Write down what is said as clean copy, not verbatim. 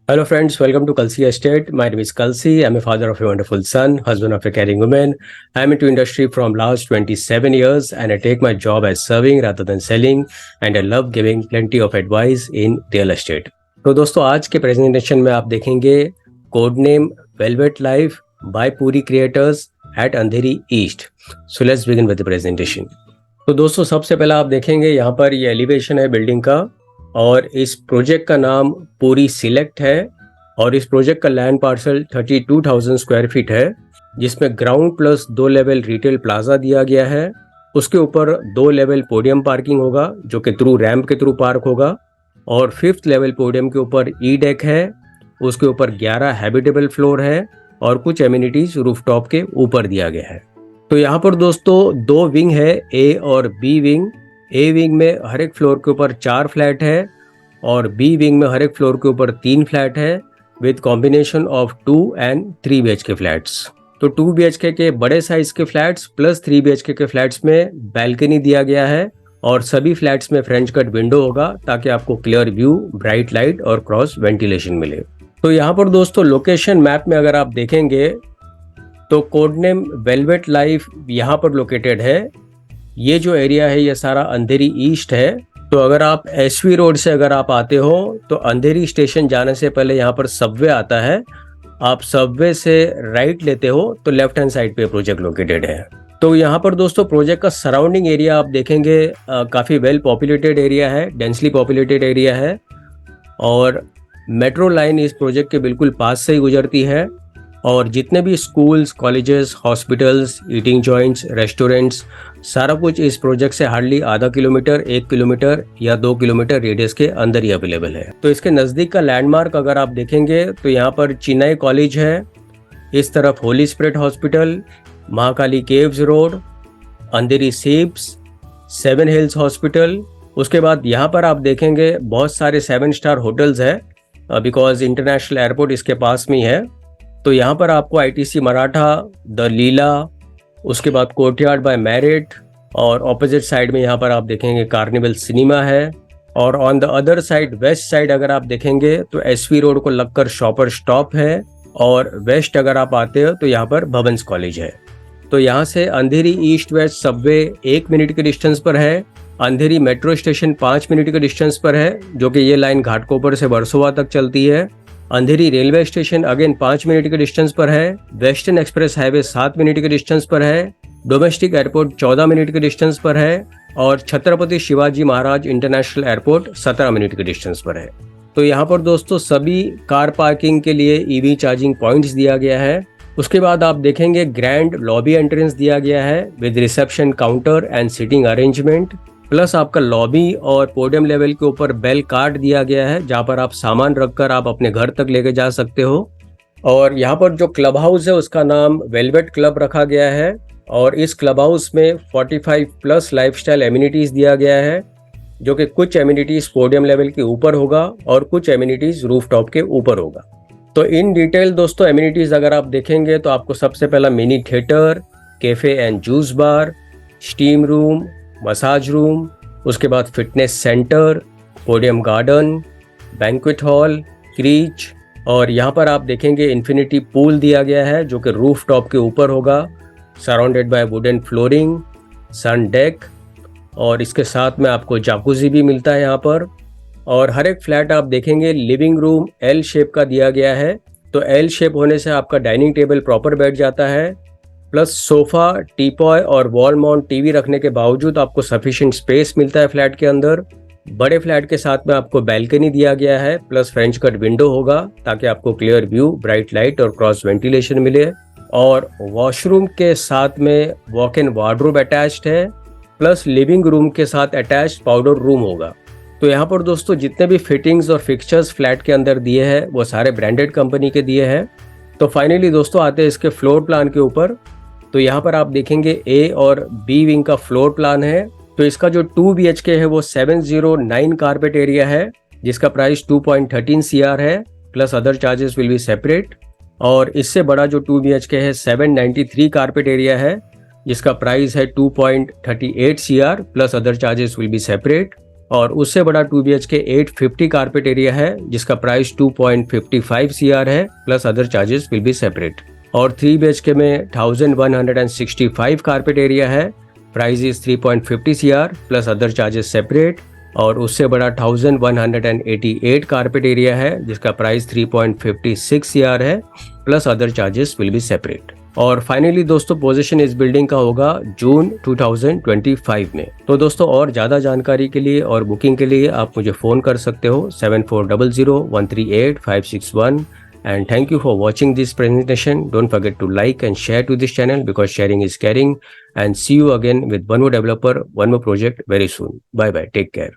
Hello, friends. Welcome to Kalsi Estate. My name is Kalsi. I'm a father of a wonderful son, husband of a caring woman. I'm into industry from last 27 years, and I take my job as serving rather than selling. And I love giving plenty of advice in real estate. तो दोस्तों आज के presentation में आप देखेंगे code name velvet life by Puri creators at Andheri East. So let's begin with the presentation. तो दोस्तों सबसे पहला आप देखेंगे यहाँ पर ये एलिवेशन है बिल्डिंग का, और इस प्रोजेक्ट का नाम पूरी सिलेक्ट है. और इस प्रोजेक्ट का लैंड पार्सल 32,000 स्क्वायर फीट है, जिसमें ground plus 2 level retail plaza दिया गया है. उसके ऊपर 2 लेवल पोडियम पार्किंग होगा जो कि थ्रू रैंप के थ्रू पार्क होगा. और 5th लेवल पोडियम के ऊपर ई डेक है. उसके ऊपर 11 हैबिटेबल फ्लोर है और कुछ एमिनिटीज रूफटॉप के ऊपर दिया गया है. तो यहाँ पर दोस्तों 2 विंग है, ए और बी विंग. ए विंग में हर एक फ्लोर के ऊपर 4 फ्लैट है और बी विंग में हर एक फ्लोर के ऊपर 3 फ्लैट है with combination of 2 and 3 BHK flats. तो 2 BHK के बड़े साइज के फ्लैट्स प्लस 3 BHK के फ्लैट्स में बैल्कनी दिया गया है और सभी फ्लैट्स में फ्रेंच कट विंडो होगा ताकि आपको क्लियर व्यू, ब्राइट लाइट और क्रॉस वेंटिलेशन मिले. तो यहाँ पर दोस्तों लोकेशन मैप में अगर आप देखेंगे तो कोड नेम वेलवेट लाइफ यहाँ पर लोकेटेड है. ये जो एरिया है ये सारा अंधेरी ईस्ट है. तो अगर आप एसवी रोड से अगर आप आते हो तो अंधेरी स्टेशन जाने से पहले यहाँ पर सबवे आता है. आप सबवे से राइट लेते हो तो लेफ्ट हैंड साइड पे प्रोजेक्ट लोकेटेड है. तो यहाँ पर दोस्तों प्रोजेक्ट का सराउंडिंग एरिया आप देखेंगे काफ़ी वेल पॉपुलेटेड एरिया है, डेंसली पॉपुलेटेड एरिया है. और मेट्रो लाइन इस प्रोजेक्ट के बिल्कुल पास से ही गुजरती है. और जितने भी schools, colleges, hospitals, eating joints, restaurants, सारा कुछ इस प्रोजेक्ट से हार्डली आधा किलोमीटर, 1 किलोमीटर या 2 किलोमीटर रेडियस के अंदर ही अवेलेबल है. तो इसके नज़दीक का लैंडमार्क अगर आप देखेंगे तो यहाँ पर चेन्नई कॉलेज है, इस तरफ Holy Spirit Hospital, Mahakali Caves Road, Andheri SEEPZ, 7 Hills Hospital. उसके बाद यहाँ पर आप देखेंगे बहुत सारे 7 स्टार होटल्स है बिकॉज इंटरनेशनल एयरपोर्ट इसके पास में ही है. तो यहाँ पर आपको ITC मराठा, द लीला, उसके बाद कोर्टयार्ड बाय मैरिट, और ऑपोजिट साइड में यहाँ पर आप देखेंगे कार्निवल सिनेमा है. और on the other side, west side अगर आप देखेंगे तो SV रोड को लगकर शॉपर स्टॉप है. और वेस्ट अगर आप आते हो तो यहाँ पर भवंस कॉलेज है. तो यहाँ से अंधेरी ईस्ट वेस्ट सबवे 1 मिनट के डिस्टेंस पर है. अंधेरी मेट्रो स्टेशन 5 मिनट के डिस्टेंस पर है जो कि ये लाइन घाटकोपर से वर्सोवा तक चलती है. अंधेरी रेलवे स्टेशन अगेन 5 मिनट के डिस्टेंस पर है. वेस्टर्न एक्सप्रेस हाईवे 7 मिनट के डिस्टेंस पर है. डोमेस्टिक एयरपोर्ट 14 मिनट के डिस्टेंस पर है. और Chhatrapati Shivaji Maharaj international airport 17 minute के डिस्टेंस पर है. तो यहाँ पर दोस्तों सभी कार पार्किंग के लिए EV चार्जिंग पॉइंट्स दिया गया है. उसके बाद आप देखेंगे ग्रैंड लॉबी एंट्रेंस दिया गया है with reception counter and seating arrangement. Plus आपका लॉबी और पोडियम लेवल के ऊपर बेल कार्ड दिया गया है जहाँ पर आप सामान रखकर आप अपने घर तक लेके जा सकते हो. और यहाँ पर जो क्लब हाउस है उसका नाम वेलवेट क्लब रखा गया है. और इस क्लब हाउस में 45 प्लस लाइफस्टाइल एमिनिटीज दिया गया है जो कि कुछ एमिनिटीज पोडियम लेवल के ऊपर होगा और कुछ एमिनिटीज रूफटॉप के ऊपर होगा. तो इन डिटेल दोस्तों एमिनिटीज अगर आप देखेंगे तो आपको सबसे पहला mini theatre, cafe and juice bar, steam room, massage room, उसके बाद fitness centre, podium garden, banquet hall, crèche, और यहाँ पर आप देखेंगे इन्फिनिटी पूल दिया गया है जो कि रूफ टॉप के ऊपर होगा, surrounded by wooden flooring, sun deck, और इसके साथ में आपको जाकुजी भी मिलता है यहाँ पर. और हर एक फ्लैट आप देखेंगे लिविंग रूम L शेप का दिया गया है. तो L शेप होने से आपका डाइनिंग टेबल प्रॉपर बैठ जाता है. प्लस सोफा, टीपॉय और वॉल माउंट टीवी रखने के बावजूद आपको सफिशिएंट स्पेस मिलता है फ्लैट के अंदर. बड़े फ्लैट के साथ में आपको बैल्कनी दिया गया है प्लस फ्रेंच कट विंडो होगा ताकि आपको क्लियर व्यू, ब्राइट लाइट और क्रॉस वेंटिलेशन मिले. और वॉशरूम के साथ में वॉक इन वार्डरोब अटैच्ड है प्लस लिविंग रूम के साथ अटैच्ड पाउडर रूम होगा. तो यहाँ पर दोस्तों जितने भी फिटिंग्स और फिक्सचर्स फ्लैट के अंदर दिए हैं वो सारे ब्रांडेड कंपनी के दिए हैं. तो फाइनली दोस्तों आते हैं इसके फ्लोर प्लान के ऊपर. तो यहाँ पर आप देखेंगे A और B विंग का फ्लोर प्लान है. तो इसका जो 2 BHK है वो 709 कारपेट एरिया है जिसका प्राइस 2.13 CR है plus other charges will be separate. और इससे बड़ा जो 2 BHK है 793 कारपेट एरिया है जिसका प्राइस है 2.38 CR plus other charges will be separate. और उससे बड़ा 2 BHK 850 कारपेट एरिया है जिसका प्राइस 2.55 CR है plus other charges will be separate. और 3 BHK में 1165 कारपेट एरिया है, price is 3.50 CR plus other charges separate. और उससे बड़ा 1188 कारपेट एरिया है जिसका प्राइस 3.56 CR है plus other charges will be separate. और फाइनली दोस्तों पोजीशन इस बिल्डिंग का होगा जून 2025 में। तो दोस्तों और ज़्यादा जानकारी के लिए और बुकिंग के लिए आप मुझे फ़ोन कर सकते हो 7400138561। And thank you for watching this presentation. Don't forget to like and share to this channel because sharing is caring. And see you again with one more developer, one more project very soon. Bye bye. Take care.